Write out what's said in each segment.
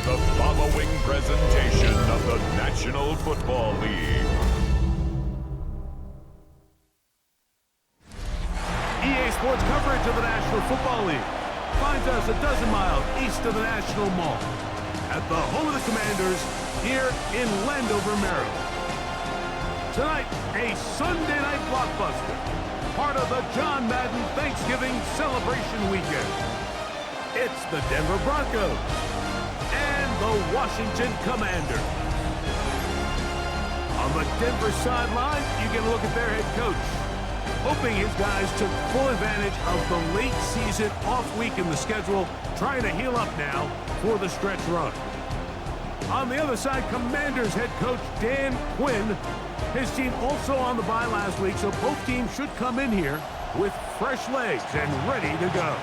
the following presentation of the National Football League. EA Sports coverage of the National Football League finds us a dozen miles east of the National Mall at the home of the Commanders here in Landover, Maryland. Tonight, a Sunday night blockbuster, part of the John Madden Thanksgiving celebration weekend. It's the Denver Broncos and the Washington Commanders. On the Denver sideline, you get a look at their head coach, hoping his guys took full advantage of the late season off week in the schedule, trying to heal up now for the stretch run. On the other side, Commanders head coach Dan Quinn. His team also on the bye last week, so both teams should come in here with fresh legs and ready to go.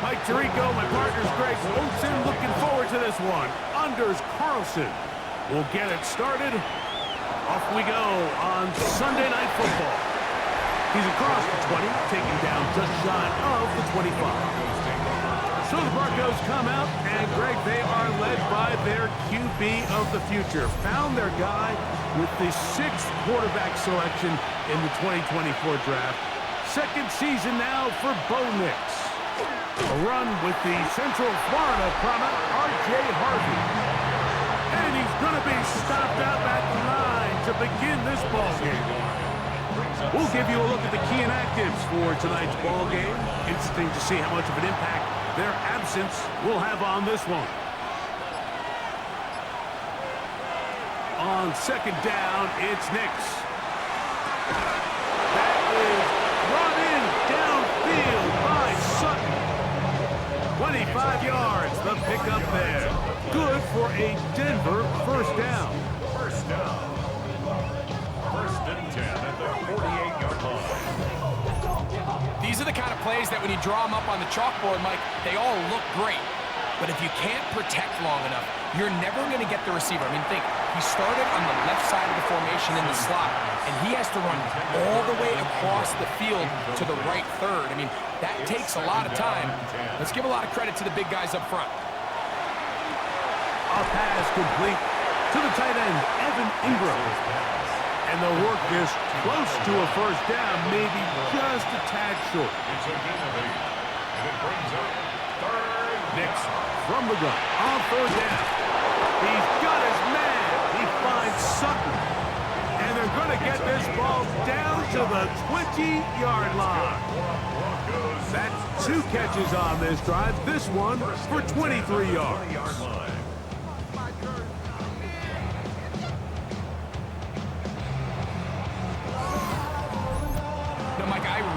Mike Tirico, my partner's Greg Olsen, looking forward to this one. Anders Carlson will get it started. Off we go on Sunday Night Football. He's across the 20, taking down just shy of the 25. So the Broncos come out, and Greg, they are led by their QB of the future. Found their guy with the 6th quarterback selection in the 2024 draft. Second season now for Bo Nix. A run with the Central Florida product, R.J. Harvey. And he's going to be stopped out at the line to begin this ball game. We'll give you a look at the key inactives for tonight's ball game. Interesting to see how much of an impact their absence will have on this one. On second down, it's Nix. That is brought in downfield by Sutton. 25 yards, the pickup there. Good for a Denver first down. First down. First and 10 at the 48-yard line. These are the kind of plays that when you draw them up on the chalkboard, Mike, they all look great. But if you can't protect long enough, you're never going to get the receiver. I mean, think, he started on the left side of the formation in the slot, and he has to run all the way across the field to the right third. I mean, that takes a lot of time. Let's give a lot of credit to the big guys up front. A pass complete to the tight end, Evan Ingram. And they'll work this close to a first down, maybe just a tad short. It's a gain of 8. And it brings up third. Nix from the gun on third down. He's got his man. He finds Sutton. And they're going to get this ball down to the 20-yard line. That's 2 catches on this drive. This one for 23 yards.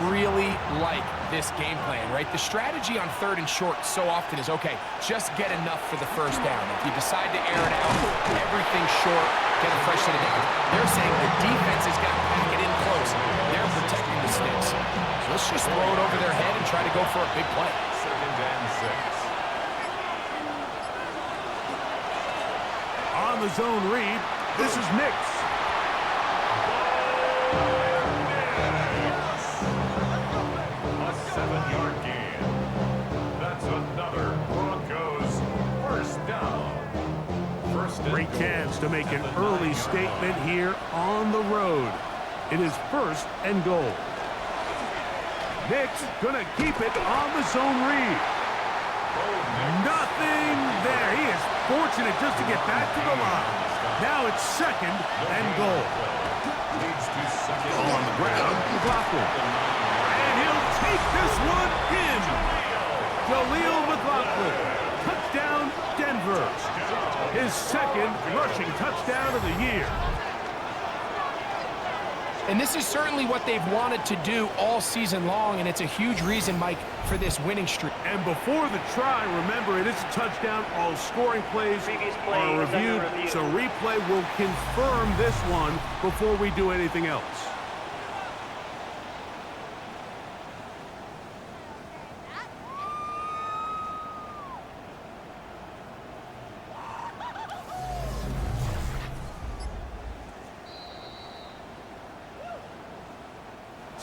Really like this game plan, right? The strategy on third and short so often is, okay, just get enough for the first down. If you decide to air it out, everything short, get a fresh set of down. They're saying the defense is going to pack it in close. They're protecting the sticks. So let's just throw it over their head and try to go for a big play. Second and 6. On the zone read, this is Nix. A 7-yard gain. That's another Broncos first down. First and Great chance to make an early statement here on the road. It is first and goal. Nix gonna keep it on the zone read. Nothing there. He is fortunate just to get back to the line. Now it's second and goal. leads to second. On the ground, McLaughlin. And he'll take this one in. Jaleel McLaughlin. Touchdown, Denver. His second rushing touchdown of the year. And this is certainly what they've wanted to do all season long, and it's a huge reason, Mike, for this winning streak. And before the try, remember, it is a touchdown. All scoring plays are reviewed, so replay will confirm this one before we do anything else.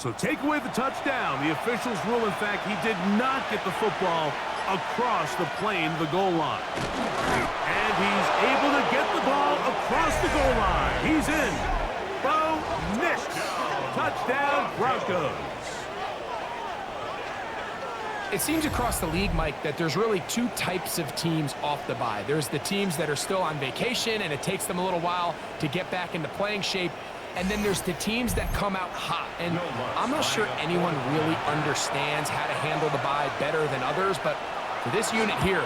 So take away the touchdown. The officials rule, in fact, he did not get the football across the plane, the goal line. And he's able to get the ball across the goal line. He's in. Bo Nix. Touchdown, Broncos. It seems across the league, Mike, that there's really two types of teams off the bye. There's the teams that are still on vacation, and it takes them a little while to get back into playing shape. And then there's the teams that come out hot. And I'm not sure anyone really understands how to handle the bye better than others, but for this unit here,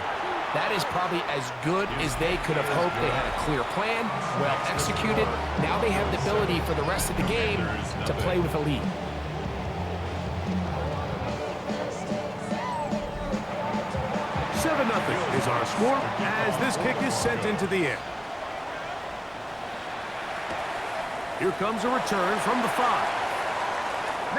that is probably as good as they could have hoped. They had a clear plan, well executed. Now they have the ability for the rest of the game to play with a lead. Nothing is our score as this kick is sent into the air. Here comes a return from the 5.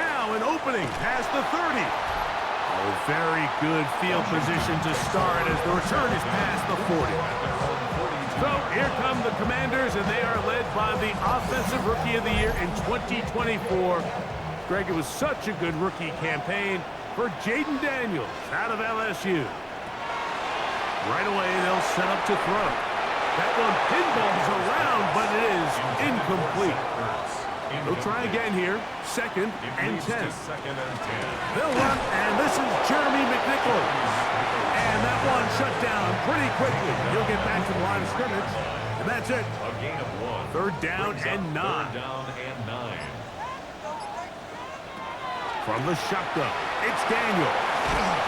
Now an opening past the 30. Oh, very good field position to start as the return is past the 40. So here come the Commanders, and they are led by the Offensive Rookie of the Year in 2024. Greg, it was such a good rookie campaign for Jaden Daniels out of LSU. Right away, they'll set up to throw. That one pinballs around, but it is incomplete. They'll try again here. Second and 10. They'll run, and this is Jeremy McNichols. And that one shut down pretty quickly. He'll get back to the line of scrimmage, and that's it. Third down and 9. From the shotgun, it's Daniels.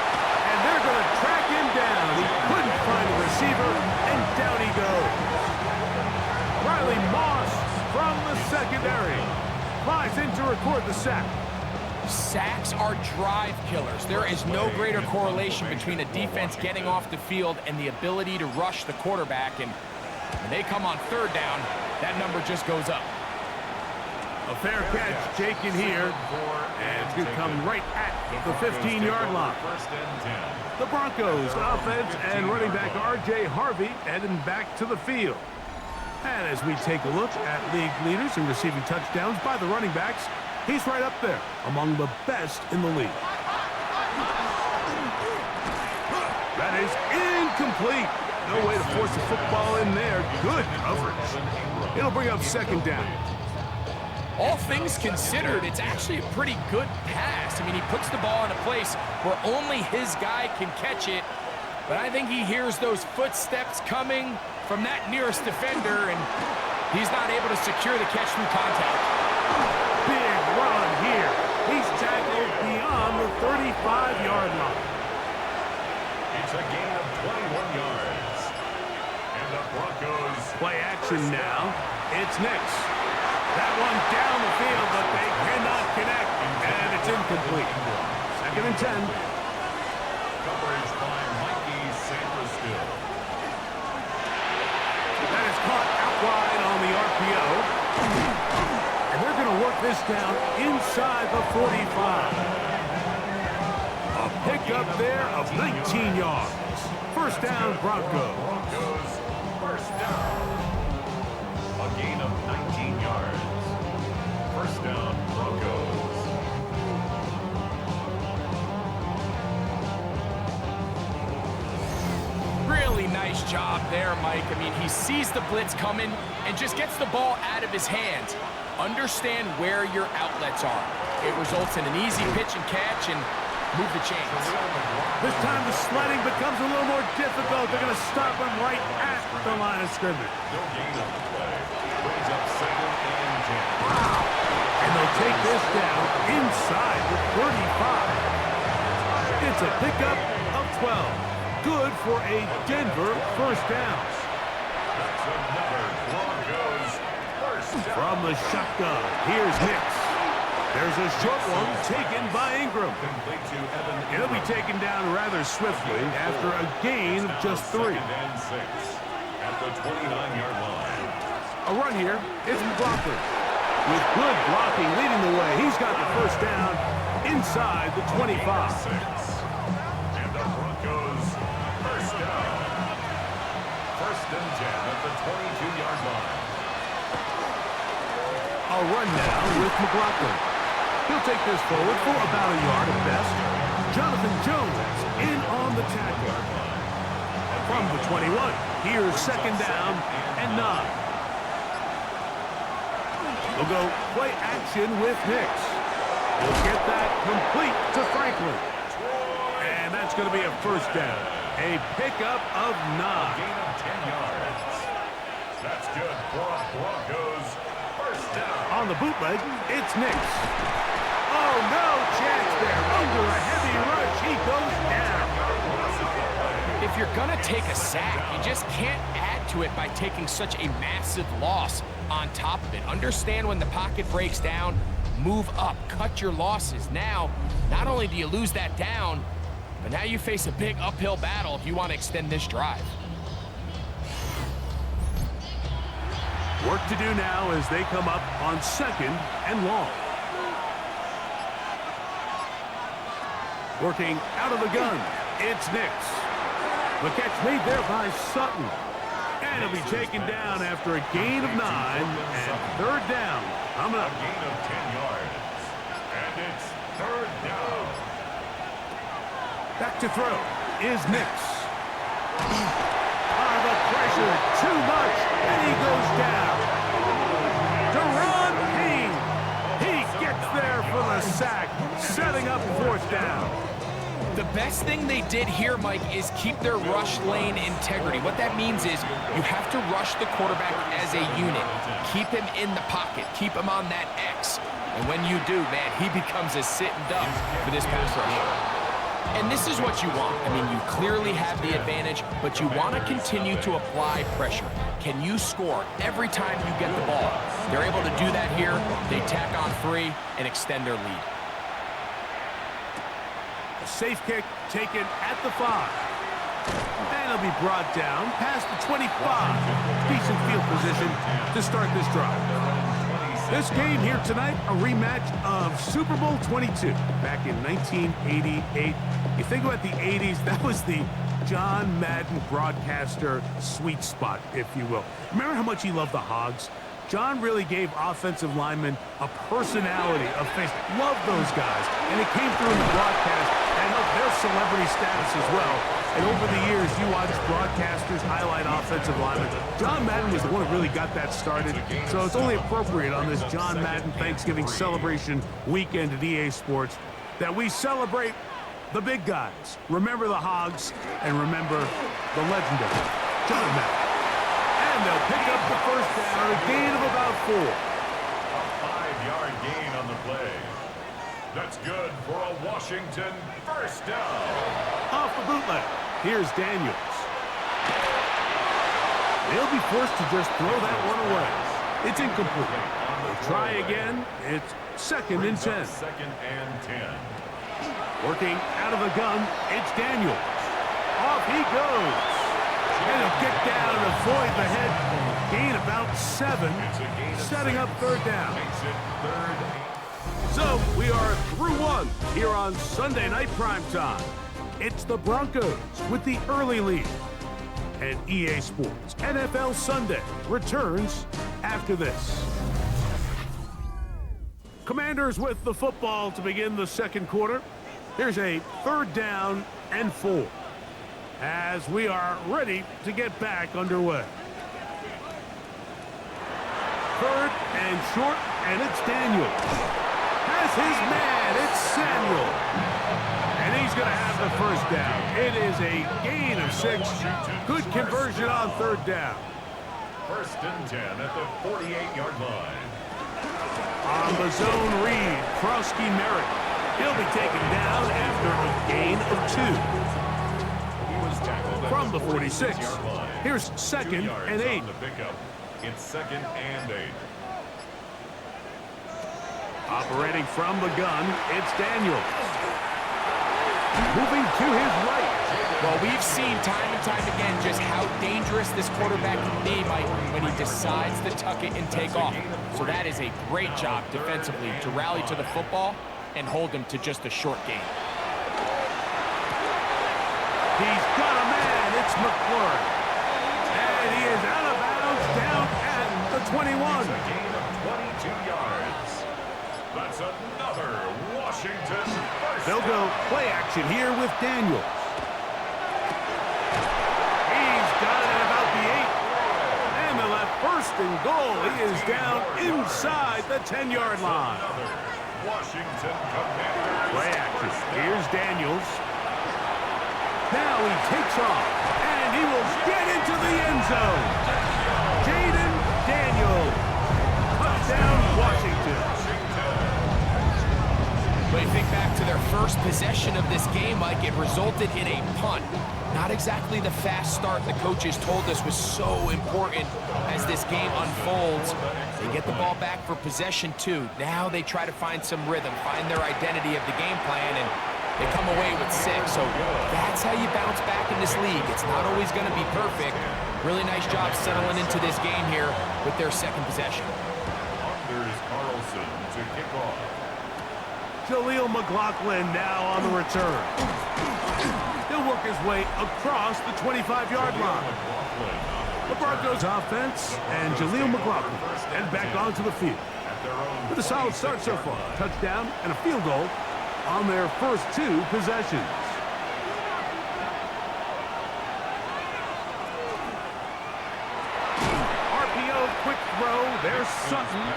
And they're going to track him down. He couldn't find a receiver, and down he goes. Riley Moss from the secondary flies in to record the sack. Sacks are drive killers. There is no greater correlation between a defense getting off the field and the ability to rush the quarterback. And when they come on third down, that number just goes up. A fair catch taken here, and it's going to come right at the 15-yard line. The Broncos offense and running back R.J. Harvey heading back to the field. And as we take a look at league leaders in receiving touchdowns by the running backs, he's right up there among the best in the league. That is incomplete. No way to force the football in there. Good coverage. It'll bring up second down. All things considered, it's actually a pretty good pass. I mean, he puts the ball in a place where only his guy can catch it. But I think he hears those footsteps coming from that nearest defender, and he's not able to secure the catch through contact. Big run here. He's tackled beyond the 35-yard line. It's a gain of 21 yards. And the Broncos play action now. It's Nix. That one down the field, but they cannot connect, and it's incomplete. Second and 10. Coverage by Mikey Sanderstill. That is caught out wide on the RPO. And they're going to work this down inside the 45. A pickup there of 19 yards. First down, Broncos. First down. A gain of 19 yards. First down, Broncos. Really nice job there, Mike. I mean, he sees the blitz coming and just gets the ball out of his hands. Understand where your outlets are. It results in an easy pitch and catch and move the chains. This time the sledding becomes a little more difficult. They're going to stop him right at the line of scrimmage. No gain on the play. Brings up second and 10. Wow. And they'll take this down inside the 35. It's a pickup of 12. Good for a Denver first down. That's another Broncos first down. From the shotgun, here's Nix. There's a short one taken by Ingram. Complete to Evan. It'll be taken down rather swiftly after a gain of just 3. Second and 6 at the 29-yard line. A run here. It's McLaughlin. With good blocking leading the way, he's got the first down inside the 25. And the Broncos first down. First and 10 at the 22-yard line. A run now with McLaughlin. He'll take this forward for about a yard at best. Jonathan Jones in on the tackle. From the 21, here's second down and 9. We'll go play action with Nix. We'll get that complete to Franklin. And that's going to be a first down. A pickup of 9. Gain of 10 yards. That's good for Broncos. First down. On the bootleg, it's Nix. Oh, no chance there. Under a heavy rush, he goes down. If you're going to take a sack, you just can't add to it by taking such a massive loss on top of it. Understand when the pocket breaks down, move up, cut your losses. Now, not only do you lose that down, but now you face a big uphill battle if you want to extend this drive. Work to do now as they come up on second and long. Working out of the gun, it's Nix. The catch made there by Sutton. And he'll be taken down after a gain of 9 and third down. Coming up. A gain of 10 yards. And it's third down. Back to throw is Nix. The pressure, too much, and he goes down. Deron Payne, he gets there for the sack, setting up fourth down. The best thing they did here, Mike, is keep their rush lane integrity. What that means is you have to rush the quarterback as a unit. Keep him in the pocket. Keep him on that X. And when you do, man, he becomes a sitting duck for this pass rush. And this is what you want. I mean, you clearly have the advantage, but you want to continue to apply pressure. Can you score every time you get the ball? They're able to do that here. They tack on 3 and extend their lead. A safe kick taken at the 5. And it'll be brought down past the 25. Decent field position to start this drive. This game here tonight, a rematch of Super Bowl 22 back in 1988. You think about the 80s, that was the John Madden broadcaster sweet spot, if you will. Remember how much he loved the Hogs? John really gave offensive linemen a personality, a face. Loved those guys, and it came through in the broadcast and helped their celebrity status as well. And over the years, you watch broadcasters highlight offensive linemen. John Madden was the one who really got that started, so it's only appropriate on this John Madden Thanksgiving celebration weekend at EA Sports that we celebrate the big guys. Remember the Hogs, and remember the legendary John Madden. And they'll pick up the first down, a gain of about 4. A 5-yard gain on the play. That's good for a Washington first down. Off the bootleg, here's Daniels. They'll be forced to just throw that one away. It's incomplete. They'll try again. It's second and 10. Second and 10. Working out of the gun, it's Daniels. Off he goes. And he'll get down and avoid the head. Gain about 7, setting up third down. Makes it third. So we are through one here on Sunday Night Primetime. It's the Broncos with the early lead. And EA Sports NFL Sunday returns after this. Commanders with the football to begin the second quarter. Here's a third down and 4 as we are ready to get back underway. Third and short, and it's Daniels. Has his man, it's Samuel. And he's going to have the first down. It is a gain of 6. Good conversion on third down. First and 10 at the 48-yard line. On the zone read, Krosky Merritt. He'll be taken down after a gain of 2. From the 46, here's second and 8. It's second and 8. Operating from the gun, it's Daniels. Moving to his right. Well, we've seen time and time again just how dangerous this quarterback can be, Mike, when he decides to tuck it and take off. So that is a great job defensively to rally to the football and hold him to just a short gain. He's got a man. It's McClure. And he is out of bounds down at the 21. A gain of 22 yards. That's another Washington first They'll go down. play action here with Daniels. He's got it at about the 8. And they'll have first and goal. He is down inside the 10-yard line. Another Washington Commanders Play action. first down. Here's Daniels. Now he takes off, and he will get into the end zone. Jaden Daniels. Touchdown, Washington. But you think back to their first possession of this game, Mike, it resulted in a punt. Not exactly the fast start the coaches told us was so important as this game unfolds. They get the ball back for possession 2. Now they try to find some rhythm, find their identity of the game plan, and they come away with 6. So that's how you bounce back in this league. It's not always going to be perfect. Really nice job settling into this game here with their second possession. Anders Carlson to kick off. Jaleel McLaughlin now on the return. He'll work his way across the 25-yard line. The Broncos offense and Jaleel McLaughlin head back onto the field. With a solid start so far. Touchdown and a field goal on their first 2 possessions. RPO quick throw. There's Sutton.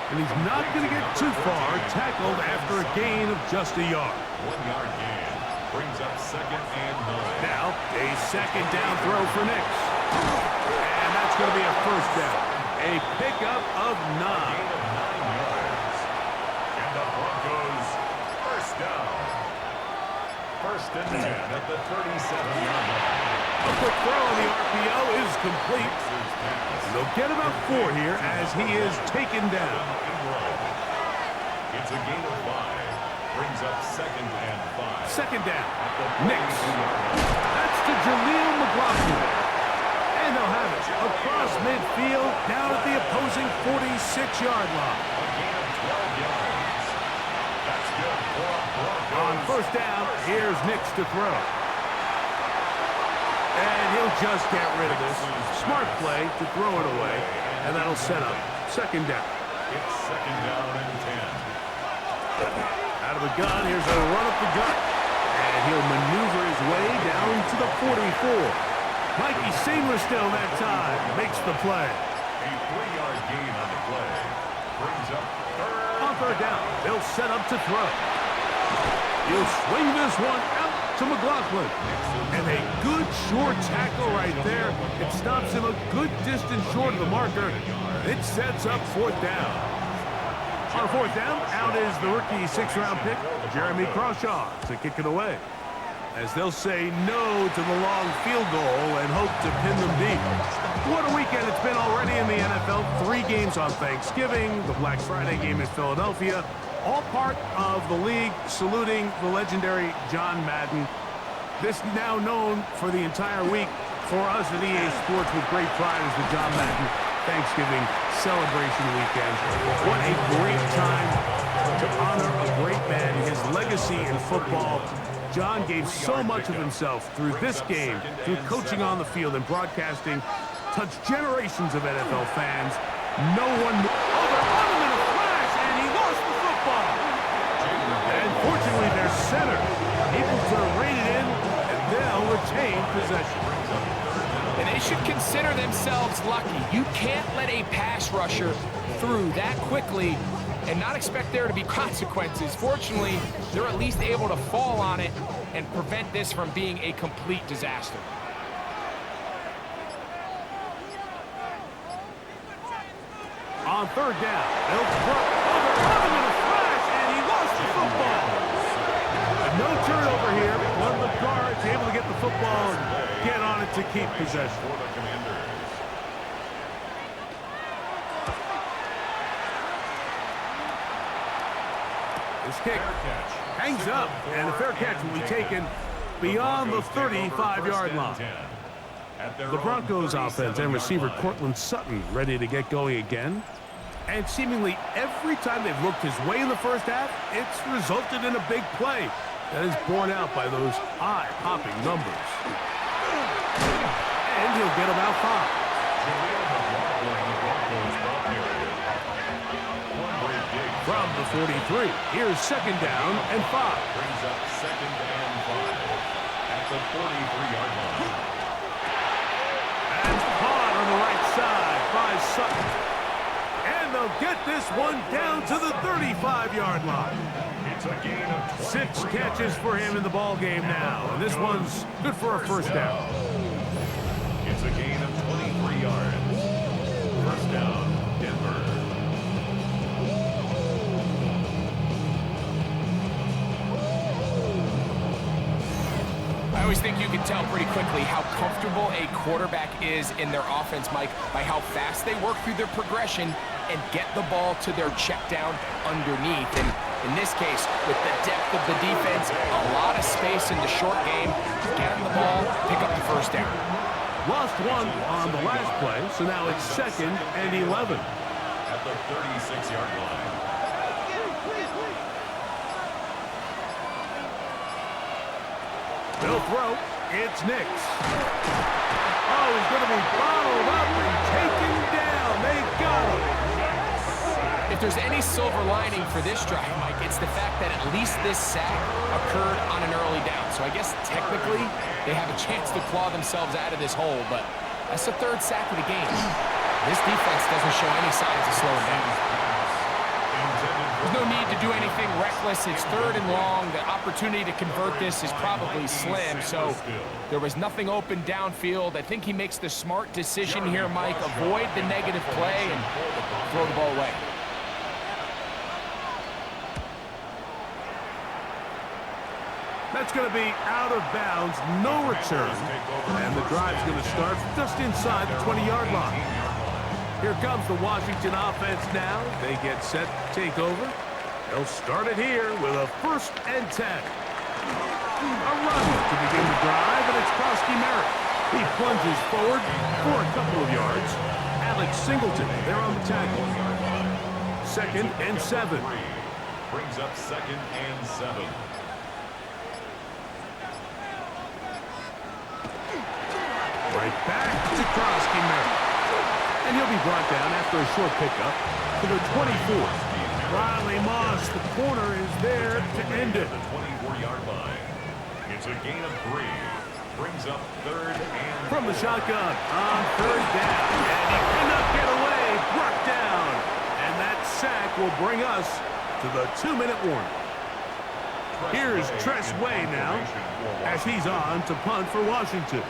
And he's not going to get too far, tackled after a gain of just a yard. 1-yard gain brings up 2nd and 9. Now, a second down throw for Nix. And that's going to be a first down. A pickup of 9. Gain of 9 yards. And the Broncos first down. 1st and 10 at the 37-yard line. A quick throw on the RPO is complete. They'll get about 4 here as he is taken down. It's a gain of 5. Brings up 2nd and 5. Second down. Nix. That's to Jaleel McLaughlin. And they'll have it across midfield down at the opposing 46-yard line. A gain of 12 yards. That's good for a Broncos. On first down, here's Nix to throw. And he'll just get rid of this. Smart play to throw it away, and that'll set up second down. It's 2nd down and 10. Out of the gun, here's a run up the gut. And he'll maneuver his way down to the 44. Mikey Seymour still that time makes the play. A 3-yard gain on the play. Brings up 3rd. On third down, they'll set up to throw. He'll swing this one out to McLaughlin. And a good short tackle right there. It stops him a good distance short of the marker. It sets up 4th down. On 4th down, out is the rookie 6th-round pick, Jeremy Crawshaw, to kick it away. As they'll say no to the long field goal and hope to pin them deep. What a weekend it's been already in the NFL. 3 games on Thanksgiving, the Black Friday game in Philadelphia, all part of the league saluting the legendary John Madden. This now known for the entire week for us at EA Sports with great pride as the John Madden Thanksgiving celebration weekend. What a great time to honor a great man, his legacy in football. John gave so much of himself through this game, through coaching on the field and broadcasting, touched generations of NFL fans. No one... Oh, they're on him in a flash, and he lost the football. And fortunately, their center able to rein it in, and they'll retain possession. And they should consider themselves lucky. You can't let a pass rusher through that quickly and not expect there to be consequences. Fortunately, they're at least able to fall on it and prevent this from being a complete disaster. On third down, they'll throw over in a flash, and he lost the football. No turnover here. One of the guards able to get the football and get on it to keep possession. For the Commanders. This kick hangs up, and the fair catch will be taken beyond the 35-yard line. The Broncos offense and receiver Cortland Sutton ready to get going again. And seemingly every time they've looked his way in the first half, it's resulted in a big play that is borne out by those eye-popping numbers. And he'll get about 5. From the 43, here's second down and 5. Brings up second and 5 at the 43-yard line. And caught on the right side by Sutton. And they'll get this one down to the 35-yard line. It's a gain of 6 catches for him in the ball game now, and this one's good for a first down. It's a gain of 23 yards. First down, Denver. I always think you can tell pretty quickly how comfortable a quarterback is in their offense, Mike, by how fast they work through their progression and get the ball to their check down underneath. And in this case, with the depth of the defense, a lot of space in the short game, get him the ball, pick up the first down. Lost one on the last play, so now it's second and 11. At the 36-yard line. They'll throw. It's Nix. Oh, he's going to be bottled up and taken down. They got him. If there's any silver lining for this drive, Mike, it's the fact that at least this sack occurred on an early down. So I guess technically they have a chance to claw themselves out of this hole, but that's the 3rd sack of the game. This defense doesn't show any signs of slowing down. There's no need to do anything reckless. It's 3rd and long. The opportunity to convert this is probably slim, so there was nothing open downfield. I think he makes the smart decision here, Mike. Avoid the negative play and throw the ball away. That's going to be out of bounds, no return. And the drive's going to start just inside the 20-yard line. Here comes the Washington offense now. They get set to take over. They'll start it here with a 1st and 10. A run to begin the drive, and it's Krosky Merritt. He plunges forward for a couple of yards. Alex Singleton there on the tackle. 2nd and 7. Brings up second and 7. Right back to Krosky Merritt. And he'll be brought down after a short pickup to the 24. Riley Moss, the corner, is there to end it. The 24-yard line. It's a gain of 3. Brings up 3rd and From the shotgun on 3rd down. And he cannot get away. Brought down. And that sack will bring us to the 2-minute warning. Here's Tress Way now as he's on to punt for Washington.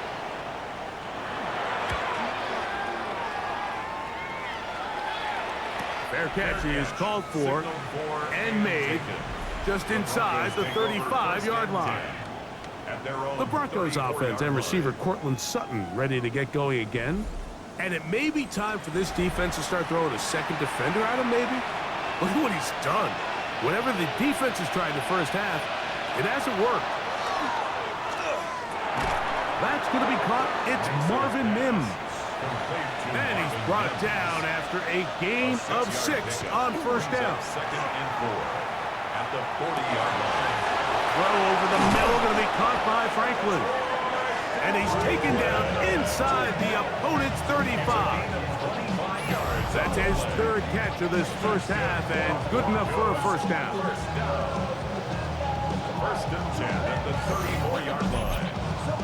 Fair catch is called for and made just inside the 35-yard line. The Broncos offense and receiver Cortland Sutton ready to get going again. And it may be time for this defense to start throwing a second defender at him, maybe. Look at what he's done. Whatever the defense has tried in the first half, it hasn't worked. That's going to be caught. It's Marvin Mims. And he's brought down after a gain of 6 on 1st down. 2nd and 4 at the 40-yard line. Throw over the middle, going to be caught by Franklin. And he's taken down inside the opponent's 35. That's his 3rd catch of this first half, and good enough for a first down. 1st and 10 at the 34-yard line.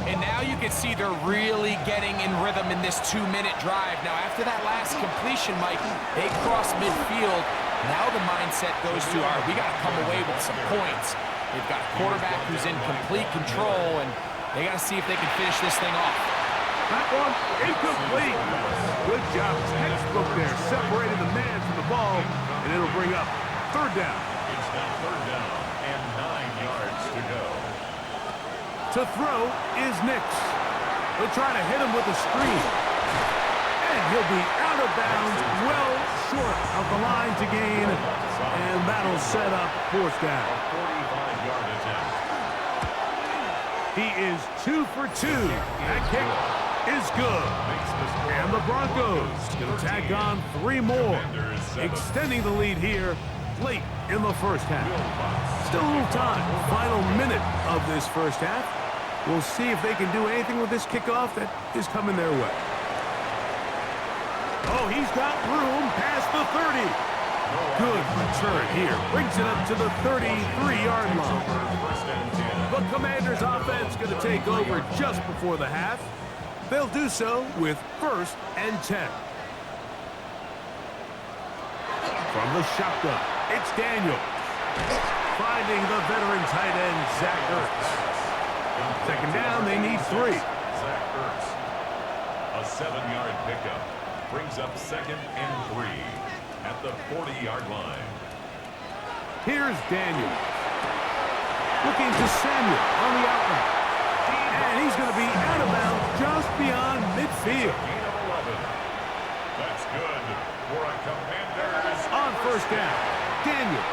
And now you can see they're really getting in rhythm in this 2-minute drive. Now, after that last completion, Mike, they cross midfield. Now the mindset goes to, all right, we got to come away with some points. They've got a quarterback who's in complete control, and they got to see if they can finish this thing off. That one incomplete. Good job. Textbook there. Separated the man from the ball, and it'll bring up 3rd down. It's now 3rd down and 9 yards to go. To throw is Nix. They'll try to hit him with a screen. And he'll be out of bounds, well short of the line to gain. And that'll set up 4th down. 45-yard attempt. He is 2 for 2. That kick is good. And the Broncos going to tack on 3 more, extending the lead here late in the first half. Still a little time. Final minute of this first half. We'll see if they can do anything with this kickoff that is coming their way. Oh, he's got room past the 30. Good return here. Brings it up to the 33-yard line. The Commanders' offense going to take over just before the half. They'll do so with 1st and 10. From the shotgun, it's Daniels. Finding the veteran tight end, Zach Ertz. Second down, they need 3. Zach Ertz. A 7-yard pickup. Brings up 2nd and 3 at the 40-yard line. Here's Daniels. Looking to Samuel on the outlet. And he's going to be out of bounds just beyond midfield. Gain of 11. That's good for a Commanders. On 1st down, Daniels.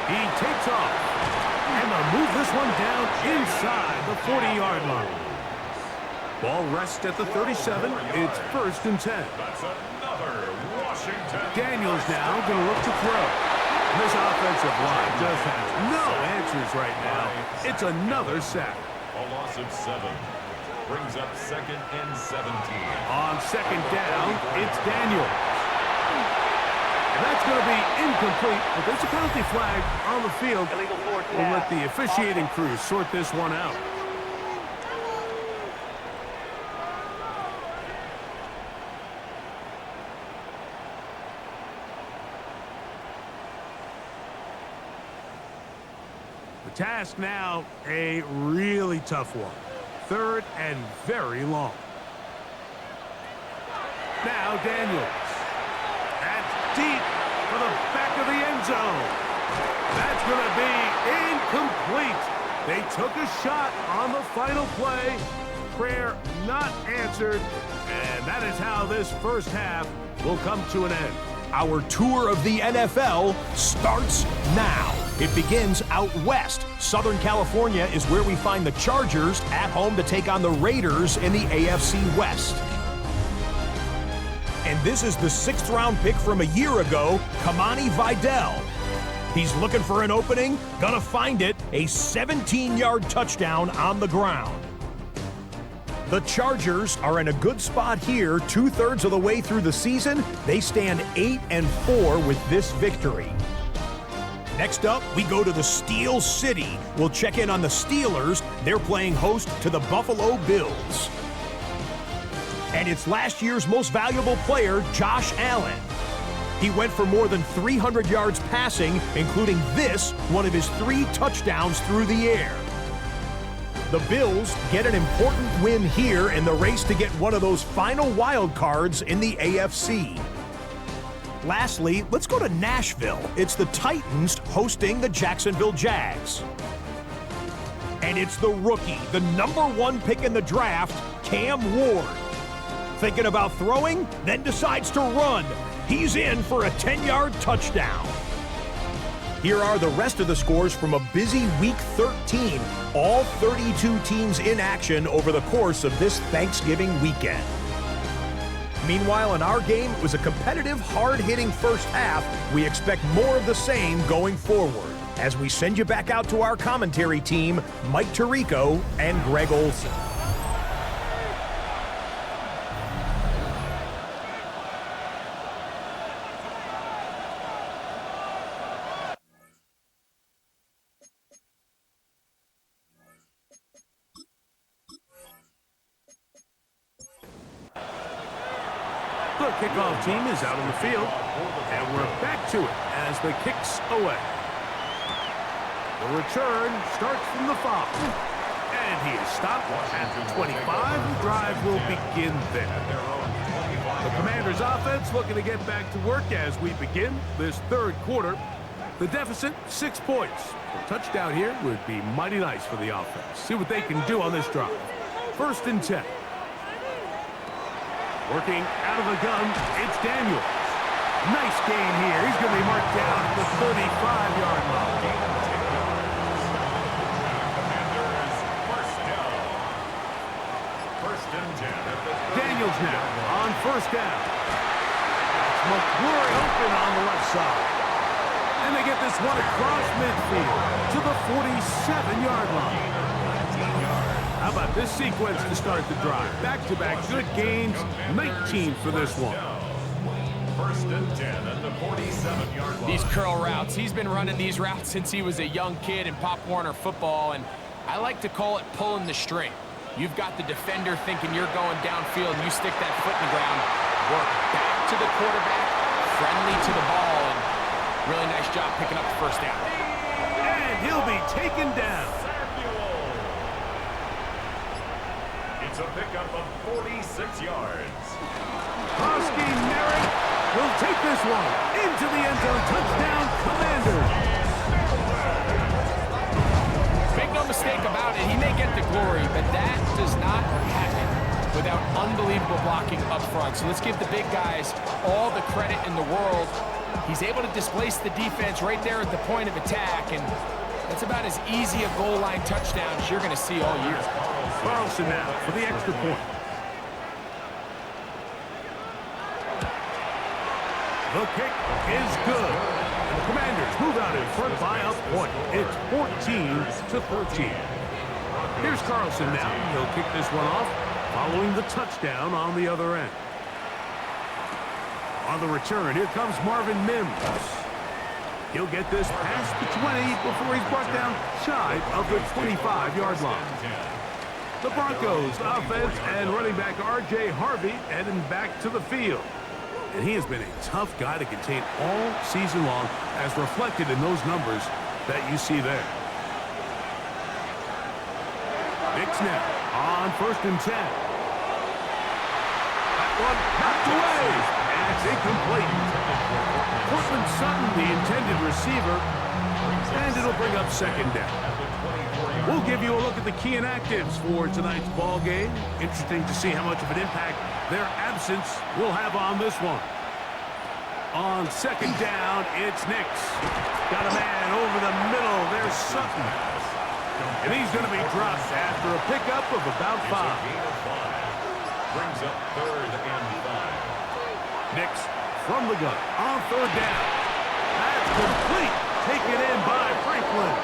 He takes off. And they'll move this one down inside the 40-yard line. Ball rests at the 37. It's 1st and 10. That's another Washington. Daniels now going to look to throw. This offensive line just has no answers right now. It's another sack. A loss of 7. Brings up 2nd and 17. On 2nd down, it's Daniels. And that's going to be incomplete, but there's a penalty flag on the field. We'll let the officiating crew sort this one out. The task now, a really tough one. 3rd and very long. Now Daniels. That's deep for the back of the end zone. That's going to be incomplete. They took a shot on the final play. Prayer not answered. And that is how this first half will come to an end. Our tour of the NFL starts now. It begins out west. Southern California is where we find the Chargers at home to take on the Raiders in the AFC West. And this is the 6th-round pick from a year ago, Kamani Vidal. He's looking for an opening, gonna find it, a 17-yard touchdown on the ground. The Chargers are in a good spot here, 2/3 of the way through the season. They stand 8-4 with this victory. Next up, we go to the Steel City. We'll check in on the Steelers. They're playing host to the Buffalo Bills. And it's last year's most valuable player, Josh Allen. He went for more than 300 yards passing, including this, one of his 3 touchdowns through the air. The Bills get an important win here in the race to get one of those final wild cards in the AFC. Lastly, let's go to Nashville. It's the Titans hosting the Jacksonville Jags. And it's the rookie, the #1 pick in the draft, Cam Ward. Thinking about throwing, then decides to run. He's in for a 10-yard touchdown. Here are the rest of the scores from a busy Week 13. All 32 teams in action over the course of this Thanksgiving weekend. Meanwhile, in our game, it was a competitive, hard-hitting first half. We expect more of the same going forward. As we send you back out to our commentary team, Mike Tirico and Greg Olson. The kickoff team is out on the field, and we're back to it as the kick's away. The return starts from the 5, and he is stopped at the 25. The drive will begin there. The Commanders' offense looking to get back to work as we begin this 3rd quarter. The deficit, 6 points. A touchdown here would be mighty nice for the offense. See what they can do on this drive. 1st and 10. Working out of the gun, it's Daniels. Nice gain here. He's going to be marked down at the 35-yard line. Daniels now on 1st down. That's McClure open on the left side. And they get this one across midfield to the 47-yard line. How about this sequence to start the drive? Back-to-back good gains, 19 for this one. First and 10 at the 47-yard line. These curl routes, he's been running these routes since he was a young kid in Pop Warner football, and I like to call it pulling the string. You've got the defender thinking you're going downfield, and you stick that foot in the ground, work back to the quarterback, friendly to the ball, and really nice job picking up the first down. And he'll be taken down. It's a pickup of 46 yards. Hosky Merritt will take this one into the end zone. Touchdown, Commanders. Make no mistake about it, he may get the glory, but that does not happen without unbelievable blocking up front. So let's give the big guys all the credit in the world. He's able to displace the defense right there at the point of attack, and that's about as easy a goal line touchdown as you're going to see all year. Carlson now for the extra point. The kick is good. And the Commanders move out in front by a point. It's 14-13. Here's Carlson now. He'll kick this one off, following the touchdown on the other end. On the return, here comes Marvin Mims. He'll get this past the 20 before he's brought down shy of the 25-yard line. The Broncos offense and running back R.J. Harvey heading back to the field. And he has been a tough guy to contain all season long, as reflected in those numbers that you see there. Knicks now on 1st and 10. That one knocked away. And it's incomplete. Cortland Sutton, the intended receiver, and it'll bring up second down. We'll give you a look at the key inactives for tonight's ball game. Interesting to see how much of an impact their absence will have on this one. On second down, it's Nix. Got a man over the middle. There's Sutton. And he's going to be dropped after a pickup of about 5. Brings up 3rd and 5. Nix from the gun on 3rd down. That's complete. Taken in by Franklin.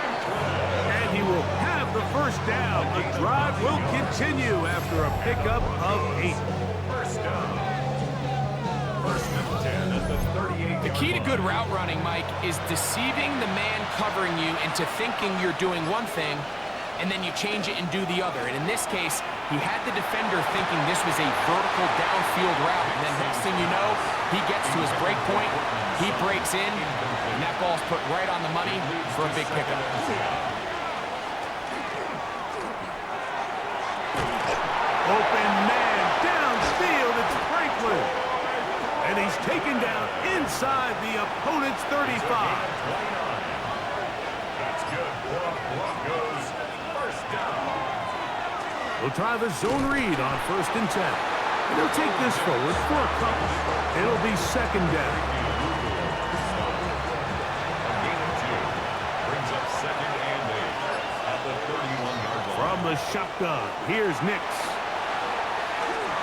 And he will have the first down. The drive will continue after a pickup of 8. First down. First and 10 at the 38. The key to good route running, Mike, is deceiving the man covering you into thinking you're doing one thing, and then you change it and do the other. And in this case, he had the defender thinking this was a vertical downfield route, and then next thing you know, he gets to his break point, he breaks in, and that ball's put right on the money for a big pickup. Open man downfield. It's Franklin. And he's taken down inside the opponent's 35. That's good for the Broncos. First down. We'll try the zone read on 1st and 10. And he'll take this forward for a couple. It'll be second down. A gain of 2. Brings up 2nd and 8 at the 31-yard line. From the shotgun, here's Nix.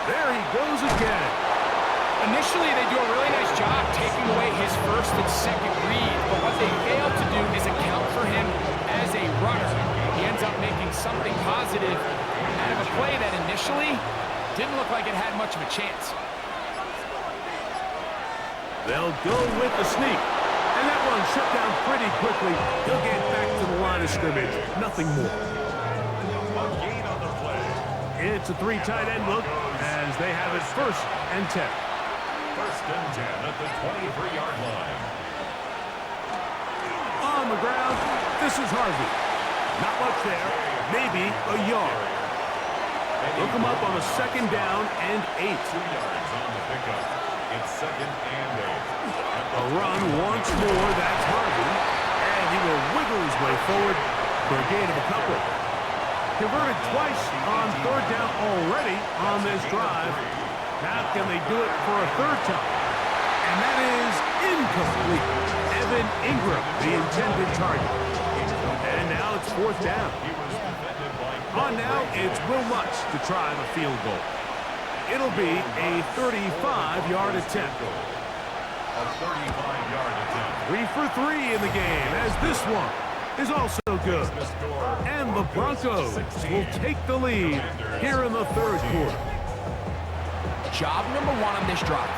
There he goes again. Initially, they do a really nice job taking away his first and second read, but what they fail to do is account for him as a runner. He ends up making something positive out of a play that initially didn't look like it had much of a chance. They'll go with the sneak. And that one shut down pretty quickly. He'll get back to the line of scrimmage. Nothing more. A gain on the play. It's a 3 tight end look as they have it 1st and 10. First and 10 at the 23-yard line. On the ground, this is Harvey. Not much there, maybe a yard. Look him up on a 2nd down and 8. 2 yards on the pickup. It's 2nd and 8. A run once more, that's Harvey. And he will wiggle his way forward for a gain of a couple. Converted twice on 3rd down already on this drive. Now can they do it for a 3rd time? And that is incomplete. Evan Ingram, the intended target. And now it's 4th down. On now, it's Will Lutz to try the field goal. It'll be a 35-yard attempt. A 35-yard attempt. 3 for 3 in the game, as this one is also good. And the Broncos will take the lead here in the 3rd quarter. job number one on this drive,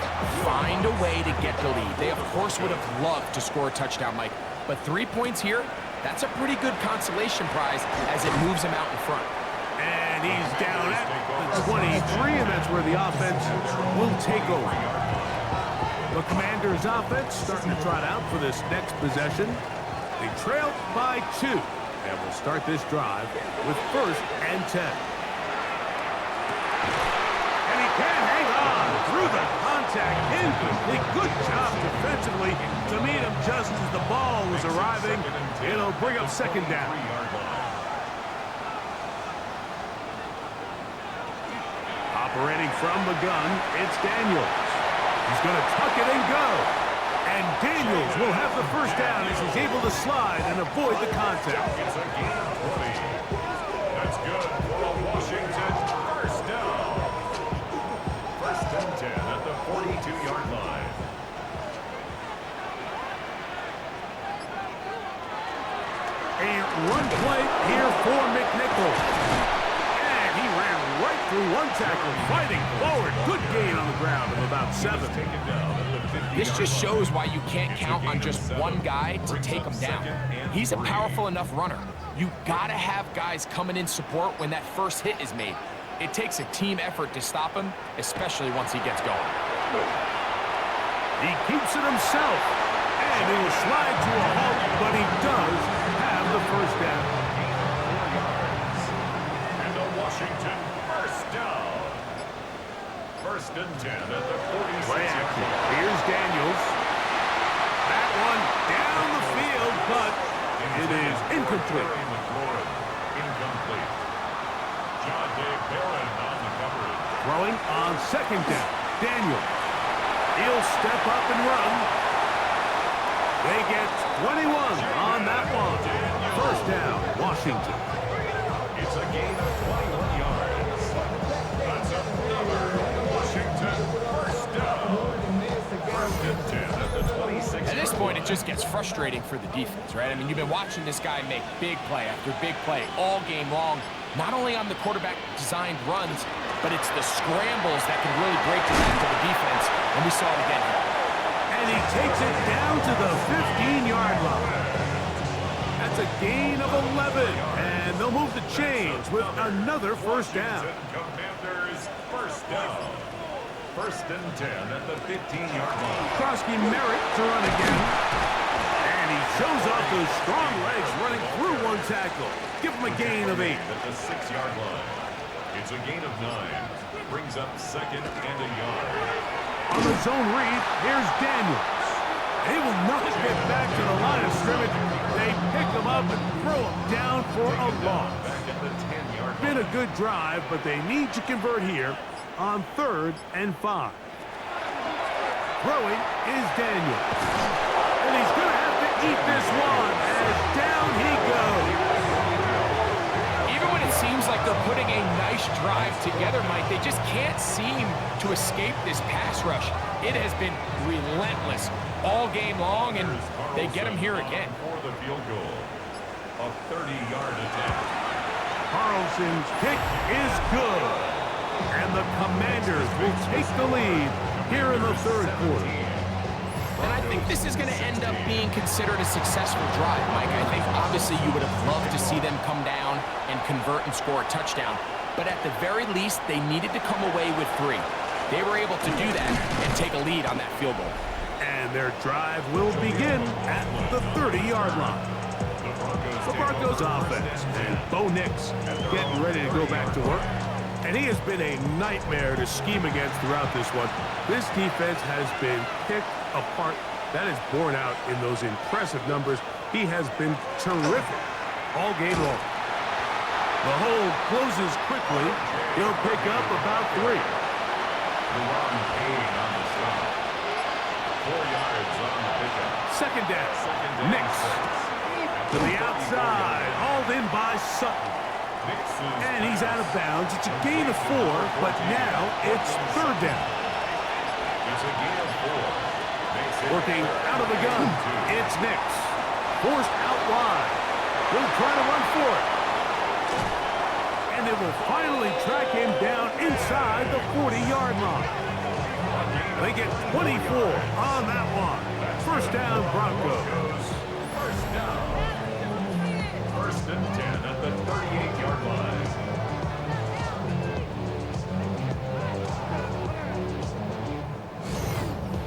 find a way to get the lead. They, of course, would have loved to score a touchdown, Mike. But 3 points here, that's a pretty good consolation prize as it moves him out in front. And he's down at the 23, and that's where the offense will take over. The Commanders' offense starting to trot out for this next possession. They trail by 2, and will start this drive with 1st and 10. And he can hang on through the contact. Incomplete. Good job defensively to meet him just as the ball was arriving. It'll bring up 2nd down. Operating from the gun, it's Daniels. He's going to tuck it and go. And Daniels will have the 1st down as he's able to slide and avoid the contact. It's a gain of 20. That's good for a Washington 1st down. 1st and 10 at the 42-yard line. A run play here for McNichol. And he ran right through one tackle, fighting forward. Good gain on the ground of about 7. This just shows why you can't count on just one guy to take him down. He's a powerful enough runner. You gotta have guys coming in support when that first hit is made. It takes a team effort to stop him, especially once he gets going. He keeps it himself, and he will slide to a halt, but he does have the 1st down. And a Washington 1st down. 1st and 10 at the 46-yard line. Here's Daniels. That one down the field, but it is incomplete. Incomplete. John Dave Barron on the coverage. Throwing on 2nd down. Daniels. He'll step up and run. They get 21 on that one. 1st down, Washington. It's a gain of 21 yards. That's another Washington 1st down. 1st and 10 at the 26. At this point, it just gets frustrating for the defense, right? I mean, you've been watching this guy make big play after big play all game long, not only on the quarterback-designed runs, but it's the scrambles that can really break the back of the defense, and we saw it again here. And he takes it down to the 15-yard line. That's a gain of 11, and they'll move the chains with another 1st down. Commanders 1st down. 1st and 10 at the 15-yard line. Krosky Merritt to run again. And he shows off those strong legs running through one tackle. Give him a gain of 8. At the 6-yard line. It's a gain of 9. Brings up 2nd and a yard. On the zone read, here's Daniels. He will not get back to the line of scrimmage. They pick him up and throw him down for a loss. Back at the 10-yard line. Been a good drive, but they need to convert here on 3rd and 5. Throwing is Daniels. And he's going to have to eat this one as down he goes. Even when it seems like they're putting a nice drive together, Mike, they just can't seem to escape this pass rush. It has been relentless all game long, and they get him here again. For the field goal. A 30-yard attempt. Carlson's kick is good. And the Commanders will take the lead here in the 3rd quarter. And I think this is going to end up being considered a successful drive, Mike. I think obviously you would have loved to see them come down and convert and score a touchdown. But at the very least, they needed to come away with 3. They were able to do that and take a lead on that field goal. And their drive will begin at the 30-yard line. The Broncos offense and Bo Nix getting ready to go back to work. And he has been a nightmare to scheme against throughout this one. This defense has been picked apart. That is borne out in those impressive numbers. He has been terrific all game long. The hold closes quickly. He'll pick up about 3. Deron Payne on the stop. 4 yards on the pickup. 2nd down. Nix to the outside. Hauled in by Sutton. And he's out of bounds. It's a gain of 4, but now it's 3rd down. It's a gain of 4. Working out of the gun, it's Nix. Forced out wide. He'll try to run for it. And they will finally track him down inside the 40-yard line. They get 24 on that one. First down, Broncos. First down. First and 10 at the 38-yard line.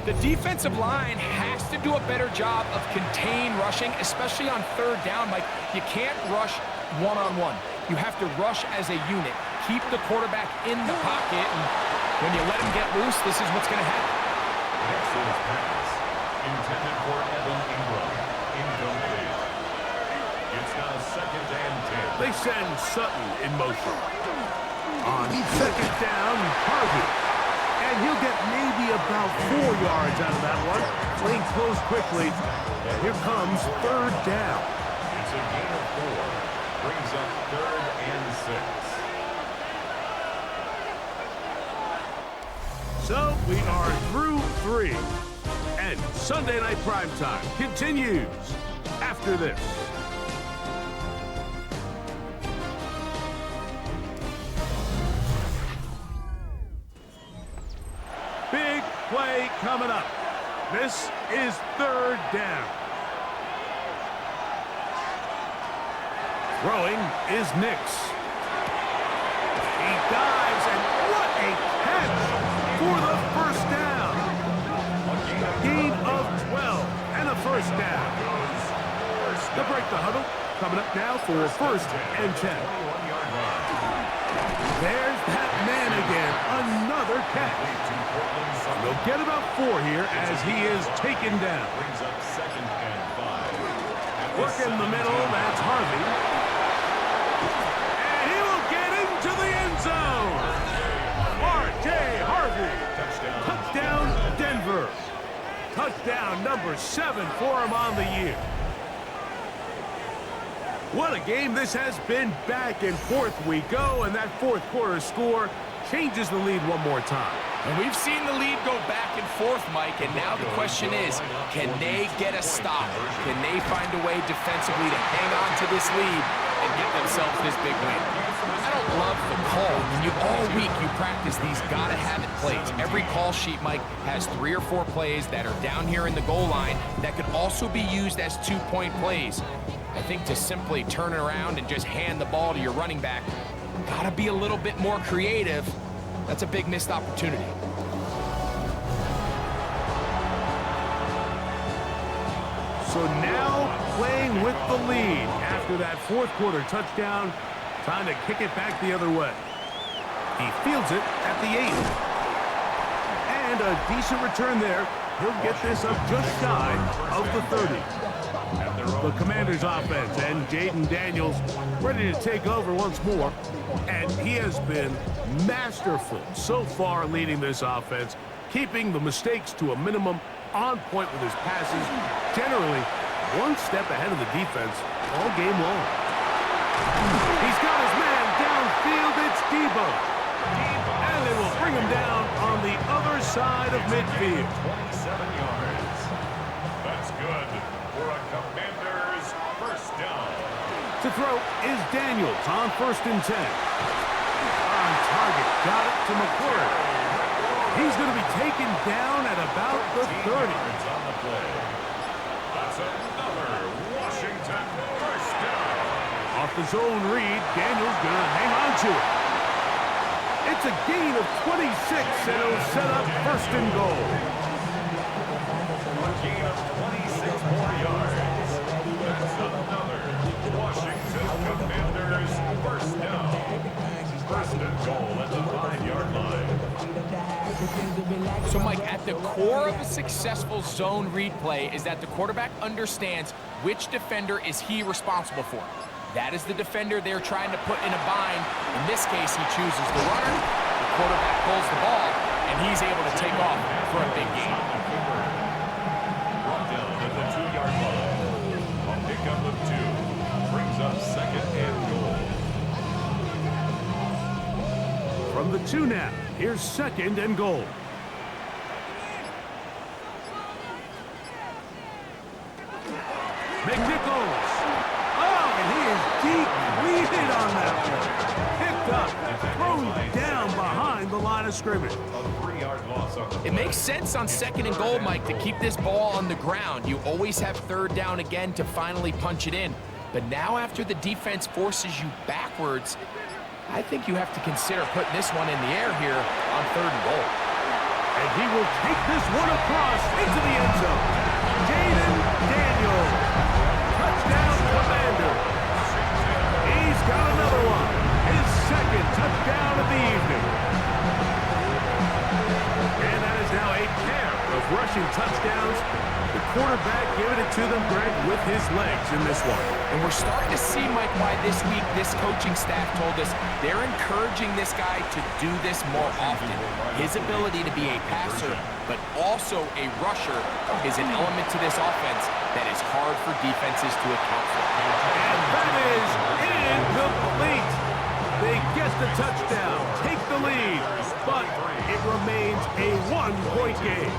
The defensive line has to do a better job of contain rushing, especially on third down. Mike, you can't rush one-on-one. You have to rush as a unit. Keep the quarterback in the pocket, and when you let him get loose, this is what's going to happen. Next is pass. Intended for Evan Ingram. Incomplete. It's now second and 10. They send Sutton in motion. On second down, Harvey. And he'll get maybe about 4 yards out of that one. Playing close quickly. And here comes third down. It's a gain of 4. Brings up third and 6. So we are through 3. And Sunday Night Primetime continues after this. Big play coming up. This is third down. Throwing is Nix. He dives, and what a catch for the first down. Gain of 12 and a first down. To break the huddle, coming up now for first and 10. There's that man again, another catch. They'll get about 4 here as he is taken down. Brings up second and 5. Work in the middle, that's Harvey. And he will get into the end zone. R.J. Harvey. Touchdown, Denver. Touchdown number 7 for him on the year. What a game this has been. Back and forth we go, and that fourth quarter score changes the lead one more time. And we've seen the lead go back and forth, Mike, and now the question is, can they get a stop? Can they find a way defensively to hang on to this lead and get themselves this big win? I don't love the call. I mean, all week you practice these gotta-have-it plays. Every call sheet, Mike, has 3 or 4 plays that are down here in the goal line that could also be used as 2-point plays. I think to simply turn it around and just hand the ball to your running back, gotta be a little bit more creative. That's a big missed opportunity. So now playing with the lead after that fourth quarter touchdown, trying to kick it back the other way. He fields it at the 8. And a decent return there. He'll get this up just shy of the 30. The Commanders' offense and Jaden Daniels ready to take over once more. And he has been masterful so far leading this offense, keeping the mistakes to a minimum, on point with his passes, generally one step ahead of the defense all game long. He's got his man downfield. It's Debo. And they will bring him down on the other side of midfield. 27 yards. That's good for a Commanders first down. To throw is Daniels on first and 10. On target, got it to McClure. He's going to be taken down at about the 30. On the play. That's another Washington first down. Off the zone read, Daniels going to hang on to it. It's a gain of 26, and it'll set up first and goal. A gain of 26 more yards. That's another Washington Commanders first down. First and goal at the 5-yard line. So, Mike, at the core of a successful zone read play is that the quarterback understands which defender is he responsible for. That is the defender they're trying to put in a bind. In this case, he chooses the runner. The quarterback pulls the ball, and he's able to take off for a big gain. Brought down at the 2-yard line. A pickup of 2 brings up second and goal. From the 2 now, here's second and goal. McNichols. Oh, and he is deep leaded on that one. Picked up, thrown down behind the line of scrimmage. A 3-yard loss on the It makes sense on 2nd and goal, Mike, to keep this ball on the ground. You always have 3rd down again to finally punch it in. But now after the defense forces you backwards, I think you have to consider putting this one in the air here on 3rd and goal. And he will take this one across into the end zone. Jaden Daniels. Touchdown, Commander. He's got another one. His 2nd touchdown of the evening. And that is now a pair of rushing touchdowns. The quarterback giving it to them, Greg, with his legs in this one. And we're starting to see, Mike, why this week this coaching staff told us they're encouraging this guy to do this more often. His ability to be a passer, but also a rusher, is an element to this offense that is hard for defenses to account for. And that is incomplete. They get the touchdown, take the lead, but it remains a 1-point game.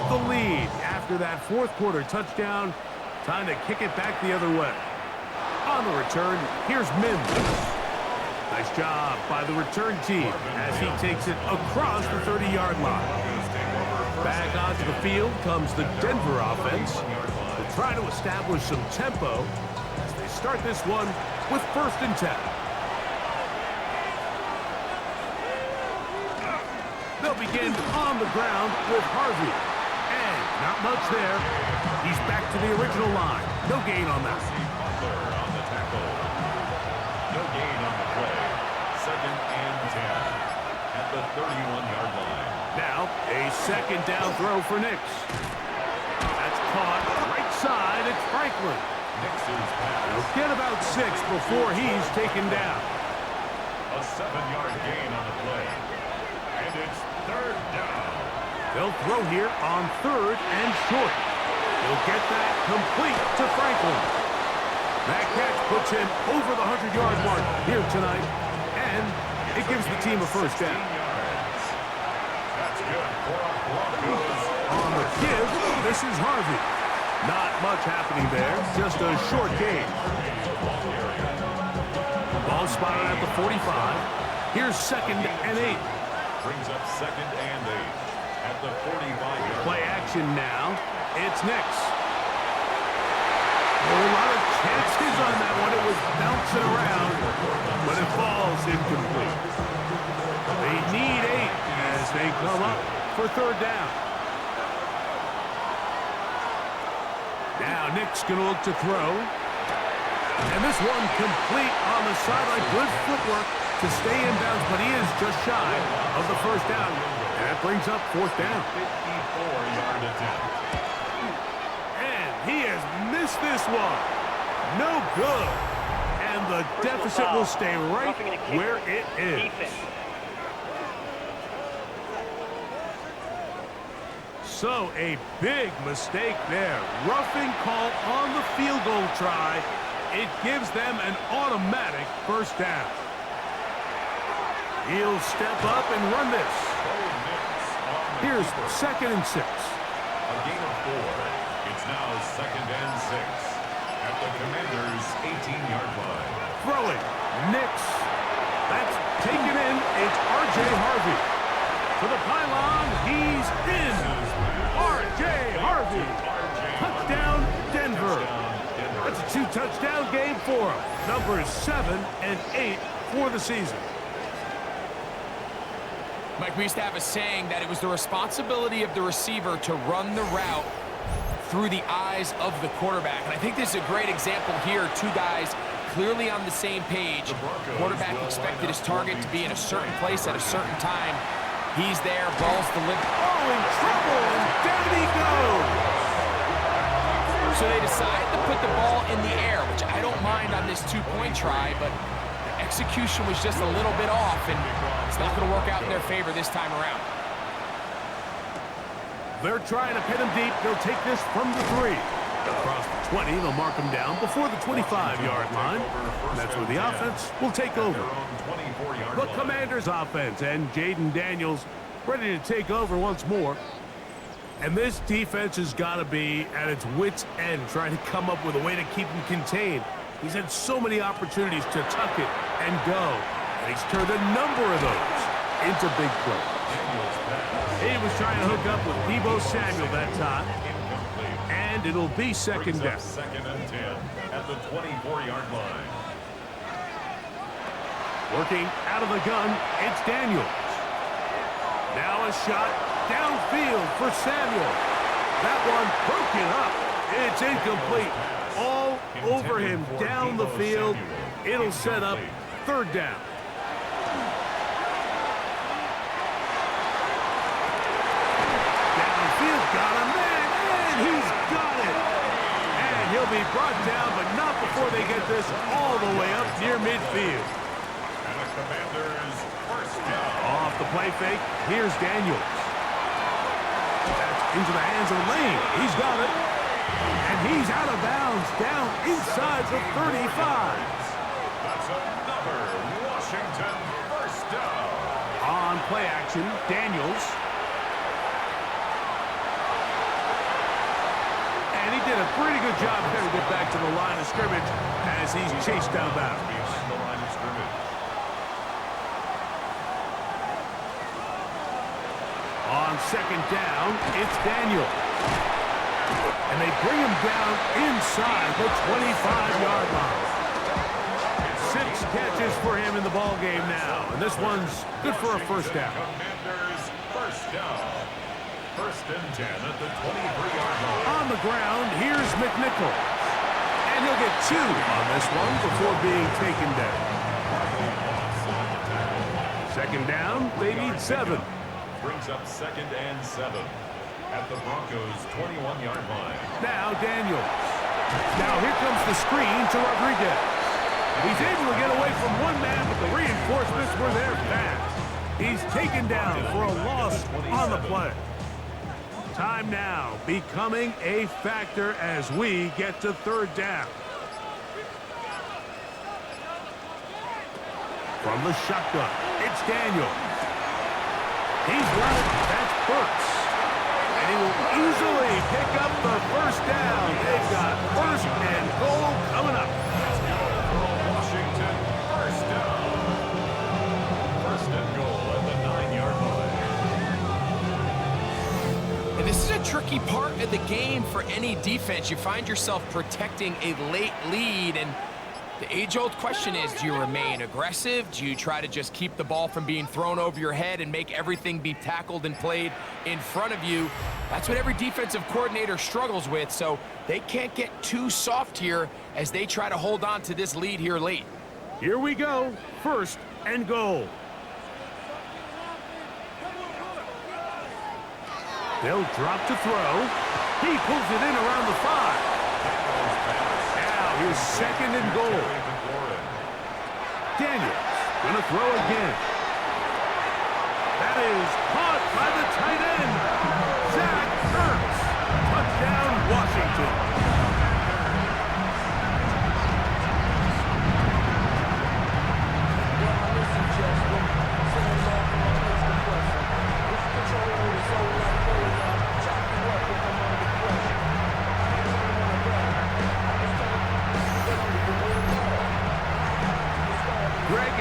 The lead after that 4th quarter touchdown. Time to kick it back the other way. On the return, here's Mims. Nice job by the return team as he takes it across the 30-yard line. Back onto the field comes the Denver offense. They'll try to establish some tempo as they start this one with 1st and 10. They'll begin on the ground with Harvey. Not much there. He's back to the original line. No gain on that. on the tackle. No gain on the play. 2nd and 10 at the 31-yard line. Now, a 2nd down throw for Nix. That's caught right side. It's Franklin. Nix's pass. He'll get about 6 before he's taken down. A 7-yard gain on the play. And it's 3rd down. They'll throw here on 3rd and short. He'll get that complete to Franklin. That catch puts him over the 100-yard mark here tonight, and it gives the team a 1st down. That's good for a Broncos. On the give, this is Harvey. Not much happening there, just a short gain. Ball spotted at the 45. Here's 2nd and 8. Brings up 2nd and 8. At the 45-yard Play action now. It's Nix. A lot of chances on that one. It was bouncing around, but it falls incomplete. They need 8 as they come up for 3rd down. Now Nix going to look to throw. And this one complete on the sideline. Good footwork to stay in bounds, but he is just shy of the 1st down. And that brings up 4th down. 54-yard attempt. And he has missed this one. No good. And the deficit will stay right where it is. So a big mistake there. Roughing call on the field goal try. It gives them an automatic 1st down. He'll step up and run this. Here's 2nd and 6. A gain of 4. It's now 2nd and 6 at the Commanders' 18-yard line. Throwing. Nix. That's taken in. It's R.J. Harvey. To the pylon. He's in. R.J. Harvey. Touchdown, Denver. That's a 2-touchdown game for him. Numbers 7 and 8 for the season. Mike, we used to have a saying that it was the responsibility of the receiver to run the route through the eyes of the quarterback. And I think this is a great example here. 2 guys clearly on the same page. Quarterback expected his target to be in a certain place at a certain time. He's there, ball's delivered. Oh, in trouble, and down he goes. So they decide to put the ball in the air, which I don't mind on this 2-point try, but the execution was just a little bit off, and it's not going to work out in their favor this time around. They're trying to pin him deep. They'll take this from the 3. Across the 20, they'll mark him down before the 25-yard line. And that's where the offense will take over. The Commanders' offense and Jaden Daniels ready to take over once more. And this defense has got to be at its wits' end, trying to come up with a way to keep him contained. He's had so many opportunities to tuck it and go, and he's turned a number of those into big plays. He was trying to hook up with Deebo Samuel that time, and it'll be second down. Second and 10 at the 24-yard line. Working out of the gun, it's Daniels. Now a shot downfield for Samuel. That one broken up. It's incomplete. All over him down the field. It'll set up third down. Downfield got a man, and he's got it. And he'll be brought down, but not before they get this all the way up near midfield. And the Commanders first down. Off the play fake, here's Daniels. That's into the hands of Lane. He's got it. And he's out of bounds, down inside the 35. That's another Washington first down. On play action, Daniels. And he did a pretty good job there to get back to the line of scrimmage as he's chased down bounds. Behind the line of scrimmage. On second down, it's Daniel. And they bring him down inside the 25-yard line. 6 catches for him in the ball game now. And this one's good for a first down. Commanders first down. First and 10 at the 23-yard line. On the ground, here's McNichols. And he'll get 2 on this one before being taken down. Second down, they need 7. Brings up second and 7 at the Broncos' 21-yard line. Now Daniels. Now here comes the screen to Rodriguez. He's able to get away from one man, but the reinforcements were there fast. He's taken down for a loss on the play. Time now becoming a factor as we get to third down. From the shotgun, it's Daniels. He's got it. That's Burks. And he will easily pick up the first down. They've got first and goal coming up. Washington first down. First and goal at the 9-yard line. And this is a tricky part of the game for any defense. You find yourself protecting a late lead, and the age-old question is, do you remain aggressive? Do you try to just keep the ball from being thrown over your head and make everything be tackled and played in front of you? That's what every defensive coordinator struggles with, so they can't get too soft here as they try to hold on to this lead here late. Here we go. First and goal. They'll drop to throw. He pulls it in around the 5. Here's second and goal. Daniels gonna throw again. That is caught by the tight end, Zach Ertz. Touchdown, Washington.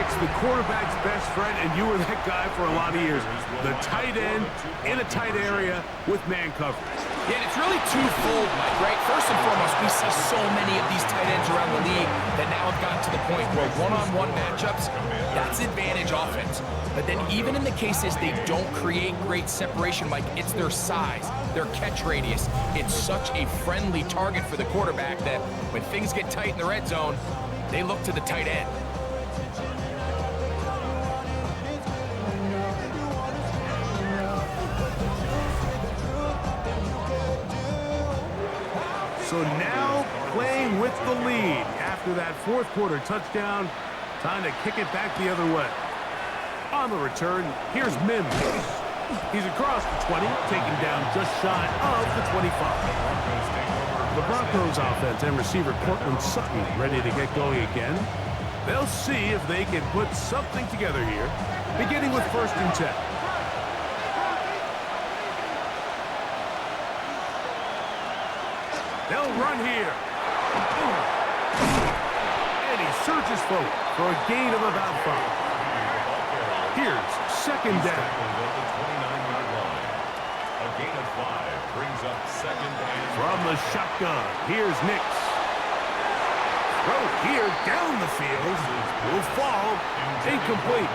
It's the quarterback's best friend, and you were that guy for a lot of years. The tight end in a tight area with man coverage. Yeah, and it's really twofold, Mike, right? First and foremost, we see so many of these tight ends around the league that now have gotten to the point where one-on-one matchups, that's advantage offense. But then even in the cases they don't create great separation, Mike, it's their size, their catch radius. It's such a friendly target for the quarterback that when things get tight in the red zone, they look to the tight end. So now playing with the lead after that fourth quarter touchdown. Time to kick it back the other way. On the return, here's Mims. He's across the 20, taken down just shy of the 25. Broncos take over The Broncos offense and receiver Cortland Sutton ready to get going again. They'll see if they can put something together here, beginning with 1st and 10. They'll run here. And he surges forward for a gain of about 5. Here's 2nd down. A gain of 5 brings up 2nd and From the shotgun, here's Nix. Throw here down the field. Will fall. Incomplete.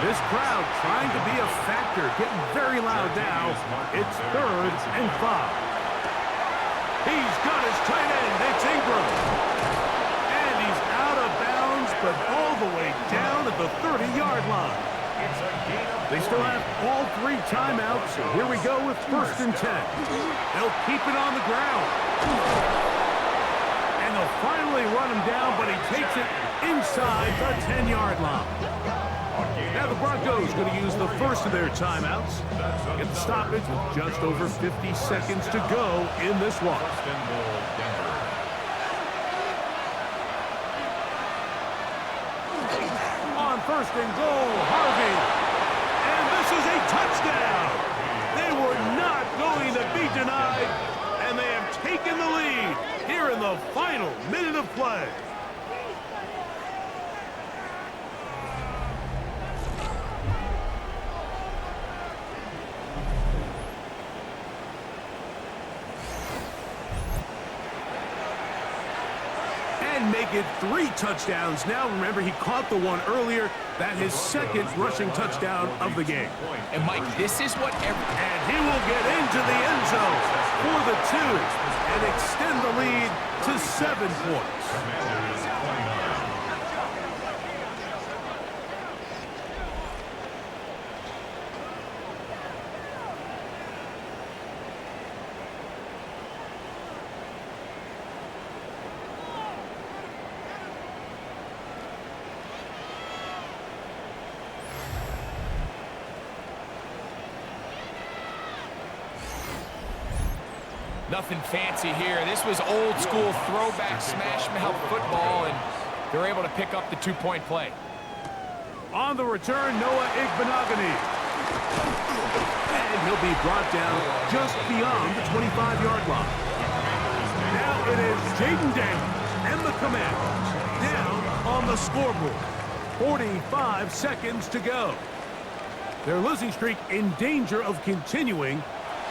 This crowd trying to be a factor, getting very loud now. It's 3rd and 5. He's got his tight end. It's Ingram. And he's out of bounds, but all the way down at the 30-yard line. They still have all 3 timeouts. So here we go with 1st and 10. They'll keep it on the ground. And they'll finally run him down, but he takes it inside the 10-yard line. Now the Broncos going to use the first of their timeouts. Get the stoppage with just over 50 seconds to go in this one. On 1st and goal, Harvey. And this is a touchdown. They were not going to be denied, and they have taken the lead here in the final minute of play. Make it 3 touchdowns now. Remember, he caught the one earlier. That his 2nd rushing touchdown of the game. And Mike, this is what And he will get into the end zone for the 2 and extend the lead to 7 points. Nothing fancy here. This was old school throwback smash mouth football, and they're able to pick up the 2-point play. On the return, Noah Igbenogany. And he'll be brought down just beyond the 25-yard line. Now it is Jaden Daniels and the Commanders down on the scoreboard. 45 seconds to go. Their losing streak in danger of continuing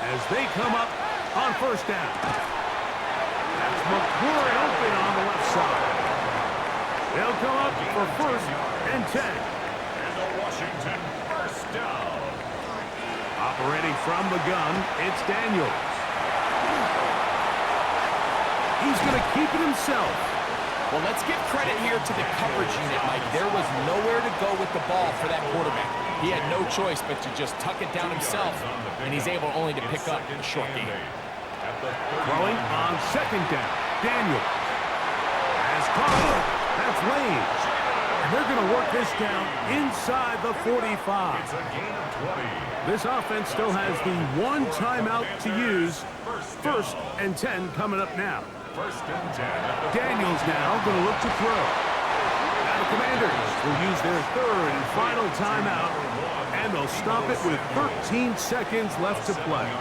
as they come up on 1st down. That's McCoy open on the left side. They'll come up for 1st and 10. And the Washington 1st down. Operating from the gun, it's Daniels. He's going to keep it himself. Well, let's give credit here to the coverage unit, Mike. There was nowhere to go with the ball for that quarterback. He had no choice but to just tuck it down himself, and he's able only to pick up a short gain. Throwing on 2nd down, Daniels. As caught, that's Lane. And they're going to work this down inside the 45. It's a gain of 20. This offense still has the 1 timeout to use. 1st and 10 coming up now. 1st and 10. Daniels now going to look to throw. Now the Commanders will use their 3rd and final timeout, and they'll stop it with 13 seconds left to play.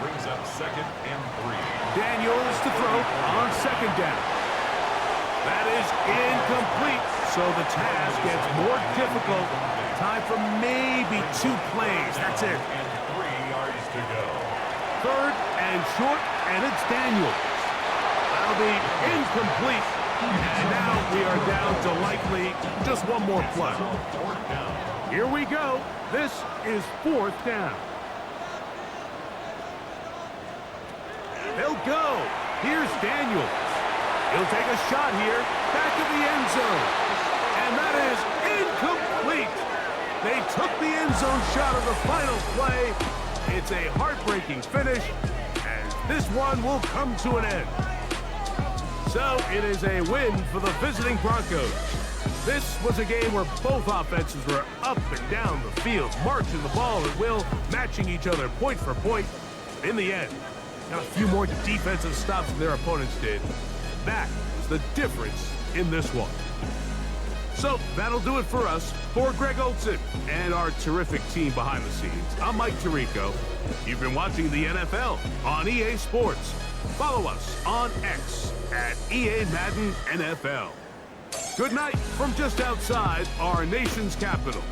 Brings up 2nd and 3. Daniels to throw on 2nd down. That is incomplete, so the task gets more difficult. Time for maybe 2 plays. That's it. And 3 yards to go. 3rd and short, and it's Daniels. That'll be incomplete. And now we are down to likely just 1 more play. Here we go. This is 4th down. They'll go. Here's Daniels. He'll take a shot here. Back of the end zone. And that is incomplete. They took the end zone shot of the final play. It's a heartbreaking finish, and this one will come to an end. So it is a win for the visiting Broncos. This was a game where both offenses were up and down the field, marching the ball at will, matching each other point for point. In the end, got a few more defensive stops than their opponents did. That was the difference in this one. So that'll do it for us. For Greg Olson and our terrific team behind the scenes, I'm Mike Tirico. You've been watching the NFL on EA Sports. Follow us on X at EA Madden NFL. Good night from just outside our nation's capital.